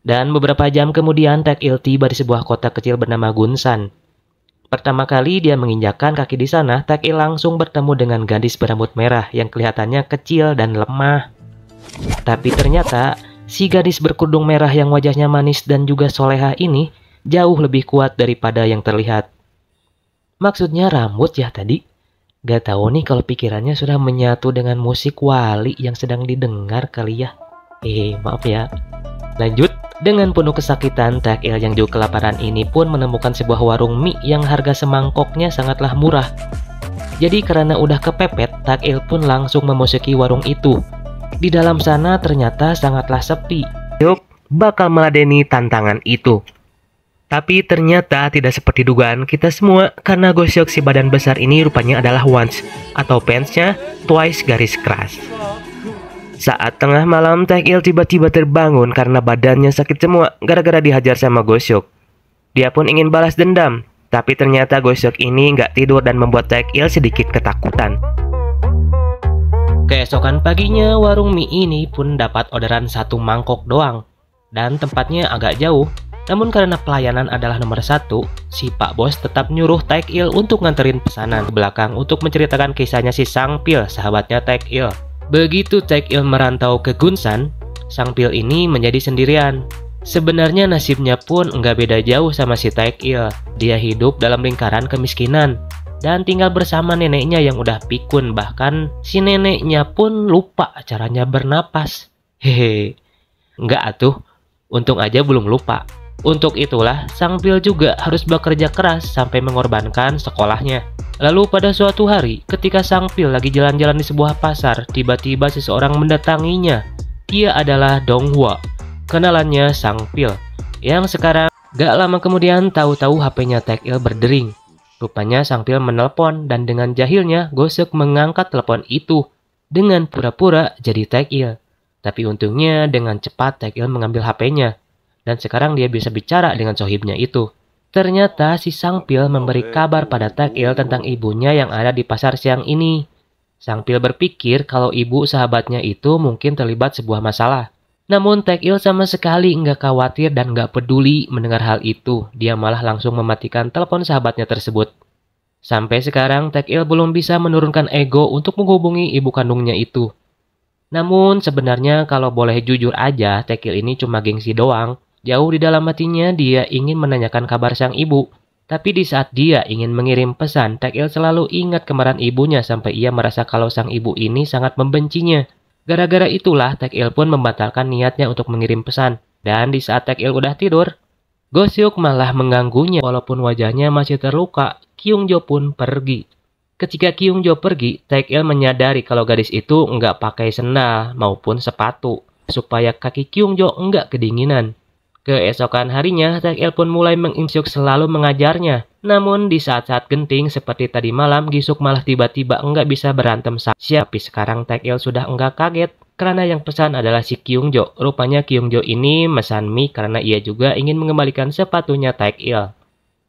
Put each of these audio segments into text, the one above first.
Dan beberapa jam kemudian Taek-il tiba di sebuah kota kecil bernama Gunsan. Pertama kali dia menginjakkan kaki di sana, Taek-il langsung bertemu dengan gadis berambut merah yang kelihatannya kecil dan lemah. Tapi ternyata si gadis berkerudung merah yang wajahnya manis dan juga solehah ini jauh lebih kuat daripada yang terlihat. Maksudnya rambut ya tadi? Gak tahu nih kalau pikirannya sudah menyatu dengan musik wali yang sedang didengar kali ya. Maaf ya. Lanjut. Dengan penuh kesakitan, Taek-il yang juga kelaparan ini pun menemukan sebuah warung mie yang harga semangkoknya sangatlah murah. Jadi karena udah kepepet, Taek-il pun langsung memasuki warung itu. Di dalam sana ternyata sangatlah sepi. Yuk, bakal meladeni tantangan itu. Tapi ternyata tidak seperti dugaan kita semua, karena Goseok si badan besar ini rupanya adalah Once, atau fansnya Twice garis keras. Saat tengah malam, Taek-il tiba-tiba terbangun karena badannya sakit semua gara-gara dihajar sama Goseok. Dia pun ingin balas dendam, tapi ternyata Goseok ini nggak tidur dan membuat Taek-il sedikit ketakutan. Keesokan paginya, warung mie ini pun dapat orderan 1 mangkok doang, dan tempatnya agak jauh. Namun karena pelayanan adalah nomor 1, si Pak Bos tetap nyuruh Taek-il untuk nganterin pesanan ke belakang untuk menceritakan kisahnya si Sangpil, sahabatnya Taek-il. Begitu Taek-il merantau ke Gunsan, Sangpil ini menjadi sendirian. Sebenarnya nasibnya pun nggak beda jauh sama si Taek-il. Dia hidup dalam lingkaran kemiskinan dan tinggal bersama neneknya yang udah pikun. Bahkan si neneknya pun lupa caranya bernapas. Nggak atuh, untung aja belum lupa. Untuk itulah Sangpil juga harus bekerja keras sampai mengorbankan sekolahnya. Lalu pada suatu hari, ketika Sangpil lagi jalan-jalan di sebuah pasar, tiba-tiba seseorang mendatanginya. Dia adalah Donghua, kenalannya Sangpil, yang sekarang gak lama kemudian tahu-tahu HP-nya Taek-il berdering. Rupanya Sangpil menelpon dan dengan jahilnya Goseok mengangkat telepon itu dengan pura-pura jadi Taek-il. Tapi untungnya dengan cepat Taek-il mengambil HP-nya dan sekarang dia bisa bicara dengan sohibnya itu. Ternyata si Sangpil memberi kabar pada Taek-il tentang ibunya yang ada di pasar siang ini. Sangpil berpikir kalau ibu sahabatnya itu mungkin terlibat sebuah masalah. Namun Taek-il sama sekali nggak khawatir dan nggak peduli mendengar hal itu. Dia malah langsung mematikan telepon sahabatnya tersebut. Sampai sekarang Taek-il belum bisa menurunkan ego untuk menghubungi ibu kandungnya itu. Namun sebenarnya kalau boleh jujur aja, Taek-il ini cuma gengsi doang. Jauh di dalam hatinya dia ingin menanyakan kabar sang ibu. Tapi di saat dia ingin mengirim pesan, Taek-il selalu ingat kemarahan ibunya sampai ia merasa kalau sang ibu ini sangat membencinya. Gara-gara itulah Taek-il pun membatalkan niatnya untuk mengirim pesan. Dan di saat Taek-il udah tidur, Goseok malah mengganggunya. Walaupun wajahnya masih terluka, Kyungjo pun pergi. Ketika Kyungjo pergi, Taek-il menyadari kalau gadis itu nggak pakai sendal maupun sepatu supaya kaki Kyungjo nggak kedinginan. Keesokan harinya, Taek-il pun mulai menginstruksi selalu mengajarnya. Namun di saat-saat genting seperti tadi malam, Gisuk malah tiba-tiba enggak bisa berantem sama siapa. Tapi sekarang Taek-il sudah enggak kaget karena yang pesan adalah si Kyungjo. Rupanya Kyungjo ini mesan mie karena ia juga ingin mengembalikan sepatunya Taek-il.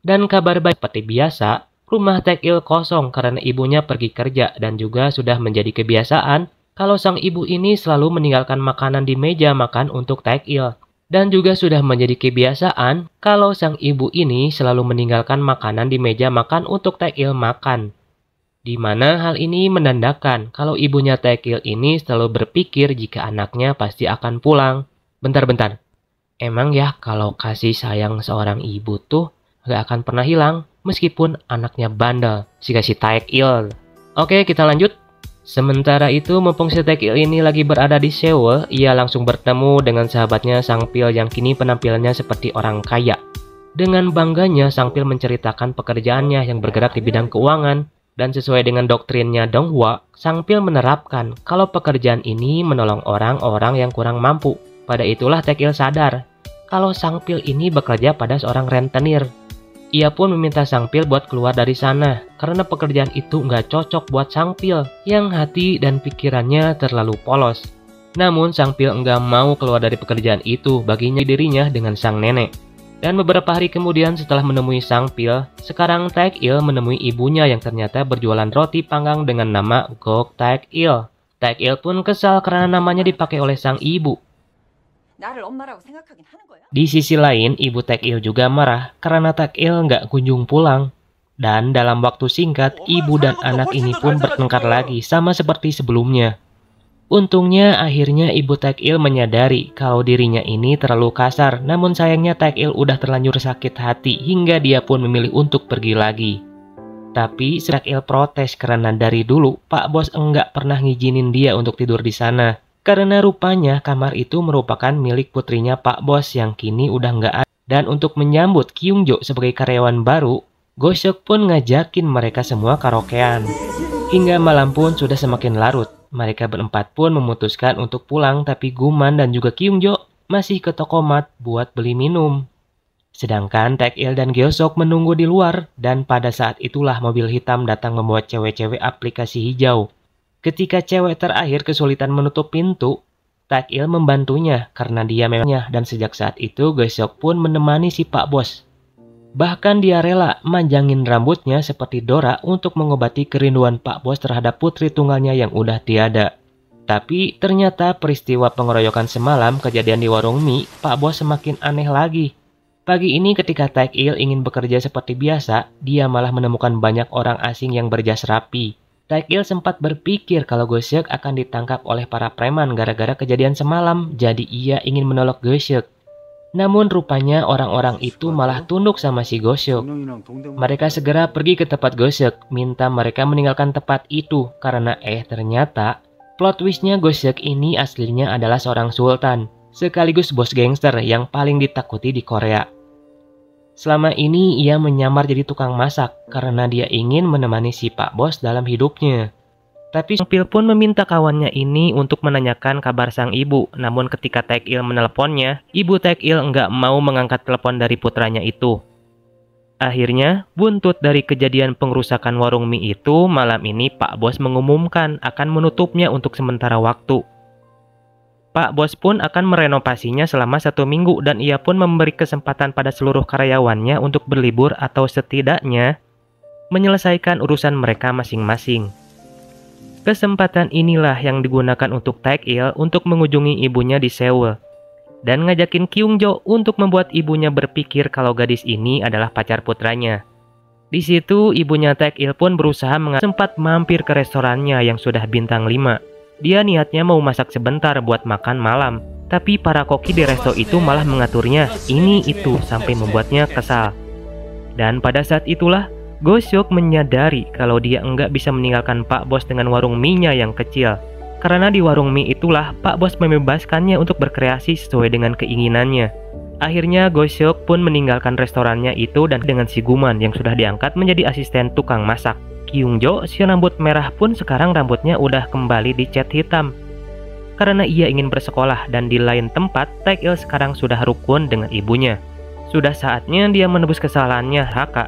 Dan kabar baik seperti biasa, rumah Taek-il kosong karena ibunya pergi kerja dan juga sudah menjadi kebiasaan kalau sang ibu ini selalu meninggalkan makanan di meja makan untuk Taek-il. Dan juga sudah menjadi kebiasaan kalau sang ibu ini selalu meninggalkan makanan di meja makan untuk Taek-il makan. Di mana hal ini menandakan kalau ibunya Taek-il ini selalu berpikir jika anaknya pasti akan pulang. Bentar-bentar, emang ya kalau kasih sayang seorang ibu tuh gak akan pernah hilang meskipun anaknya bandel, si Taek-il. Oke, kita lanjut. Sementara itu, mumpung si Taek-il ini lagi berada di Seoul, ia langsung bertemu dengan sahabatnya Sangpil yang kini penampilannya seperti orang kaya. Dengan bangganya, Sangpil menceritakan pekerjaannya yang bergerak di bidang keuangan, dan sesuai dengan doktrinnya Donghua, Sangpil menerapkan kalau pekerjaan ini menolong orang-orang yang kurang mampu. Pada itulah Taek-il sadar kalau Sangpil ini bekerja pada seorang rentenir. Ia pun meminta Sangpil buat keluar dari sana karena pekerjaan itu nggak cocok buat Sangpil yang hati dan pikirannya terlalu polos. Namun Sangpil nggak mau keluar dari pekerjaan itu baginya dirinya dengan sang nenek. Dan beberapa hari kemudian setelah menemui Sangpil, sekarang Taek-il menemui ibunya yang ternyata berjualan roti panggang dengan nama Gok Taek-il. Taek-il pun kesal karena namanya dipakai oleh sang ibu. Di sisi lain, ibu Taek-il juga marah karena Taek-il nggak kunjung pulang. Dan dalam waktu singkat, ibu dan anak ini pun bertengkar lagi sama seperti sebelumnya. Untungnya akhirnya ibu Taek-il menyadari kalau dirinya ini terlalu kasar, namun sayangnya Taek-il udah terlanjur sakit hati hingga dia pun memilih untuk pergi lagi. Tapi Taek-il protes karena dari dulu Pak Bos enggak pernah ngizinin dia untuk tidur di sana. Karena rupanya kamar itu merupakan milik putrinya Pak Bos yang kini udah nggak ada. Dan untuk menyambut Kyungjo sebagai karyawan baru, Go-seok pun ngajakin mereka semua karaokean. Hingga malam pun sudah semakin larut. Mereka berempat pun memutuskan untuk pulang, tapi Guman dan juga Kyungjo masih ke toko mat buat beli minum. Sedangkan Taek-il dan Gyeosok menunggu di luar, dan pada saat itulah mobil hitam datang membawa cewek-cewek aplikasi hijau. Ketika cewek terakhir kesulitan menutup pintu, Taek-il membantunya karena dia memangnya, dan sejak saat itu Gyeosok pun menemani si Pak Bos. Bahkan dia rela manjangin rambutnya seperti Dora untuk mengobati kerinduan Pak Bos terhadap putri tunggalnya yang udah tiada. Tapi ternyata peristiwa pengeroyokan semalam kejadian di warung mie, Pak Bos semakin aneh lagi. Pagi ini ketika Taek-il ingin bekerja seperti biasa, dia malah menemukan banyak orang asing yang berjas rapi. Taek-il sempat berpikir kalau Go-seok akan ditangkap oleh para preman gara-gara kejadian semalam, jadi ia ingin menolong Go-seok. Namun rupanya orang-orang itu malah tunduk sama si Go-seok. Mereka segera pergi ke tempat Go-seok, minta mereka meninggalkan tempat itu karena ternyata plot twistnya Go-seok ini aslinya adalah seorang sultan, sekaligus bos gangster yang paling ditakuti di Korea. Selama ini ia menyamar jadi tukang masak karena dia ingin menemani si Pak Bos dalam hidupnya. Tapi Sang Pil pun meminta kawannya ini untuk menanyakan kabar sang ibu. Namun ketika Taek-il menelponnya, ibu Taek-il nggak mau mengangkat telepon dari putranya itu. Akhirnya, buntut dari kejadian pengrusakan warung mie itu, malam ini Pak Bos mengumumkan akan menutupnya untuk sementara waktu. Pak Bos pun akan merenovasinya selama 1 minggu dan ia pun memberi kesempatan pada seluruh karyawannya untuk berlibur atau setidaknya menyelesaikan urusan mereka masing-masing. Kesempatan inilah yang digunakan untuk Taek-il untuk mengunjungi ibunya di Seoul dan ngajakin Kyungjo untuk membuat ibunya berpikir kalau gadis ini adalah pacar putranya. Di situ ibunya Taek-il pun berusaha sempat mampir ke restorannya yang sudah bintang 5. Dia niatnya mau masak sebentar buat makan malam, tapi para koki di resto itu malah mengaturnya ini itu sampai membuatnya kesal. Dan pada saat itulah Go-seok menyadari kalau dia enggak bisa meninggalkan Pak Bos dengan warung mie-nya yang kecil. Karena di warung mie itulah Pak Bos membebaskannya untuk berkreasi sesuai dengan keinginannya. Akhirnya Go-seok pun meninggalkan restorannya itu dan dengan si Guman yang sudah diangkat menjadi asisten tukang masak. Kyungjo, si rambut merah pun sekarang rambutnya udah kembali dicat hitam. Karena ia ingin bersekolah dan di lain tempat, Taek-il sekarang sudah rukun dengan ibunya. Sudah saatnya dia menebus kesalahannya Raka.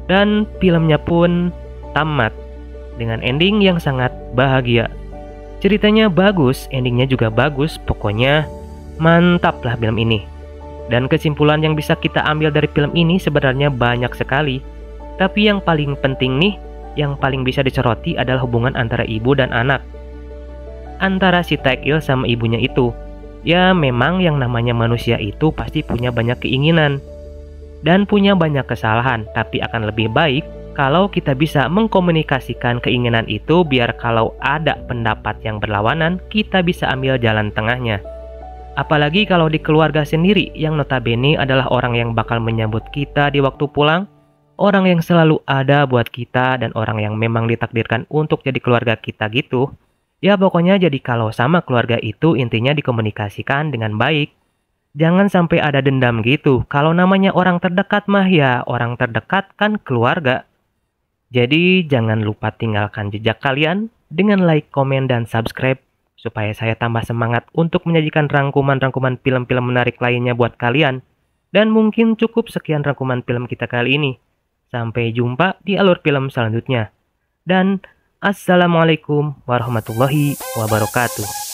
Dan filmnya pun tamat dengan ending yang sangat bahagia. Ceritanya bagus, endingnya juga bagus, pokoknya mantap lah film ini. Dan kesimpulan yang bisa kita ambil dari film ini sebenarnya banyak sekali. Tapi yang paling penting nih, yang paling bisa disoroti adalah hubungan antara ibu dan anak. Antara si Taek-il sama ibunya itu. Ya memang yang namanya manusia itu pasti punya banyak keinginan. Dan punya banyak kesalahan. Tapi akan lebih baik kalau kita bisa mengkomunikasikan keinginan itu biar kalau ada pendapat yang berlawanan, kita bisa ambil jalan tengahnya. Apalagi kalau di keluarga sendiri yang notabene adalah orang yang bakal menyambut kita di waktu pulang. Orang yang selalu ada buat kita dan orang yang memang ditakdirkan untuk jadi keluarga kita gitu. Ya pokoknya jadi kalau sama keluarga itu intinya dikomunikasikan dengan baik. Jangan sampai ada dendam gitu. Kalau namanya orang terdekat mah ya orang terdekat kan keluarga. Jadi jangan lupa tinggalkan jejak kalian dengan like, komen, dan subscribe. Supaya saya tambah semangat untuk menyajikan rangkuman-rangkuman film-film menarik lainnya buat kalian. Dan mungkin cukup sekian rangkuman film kita kali ini. Sampai jumpa di alur film selanjutnya. Dan assalamualaikum warahmatullahi wabarakatuh.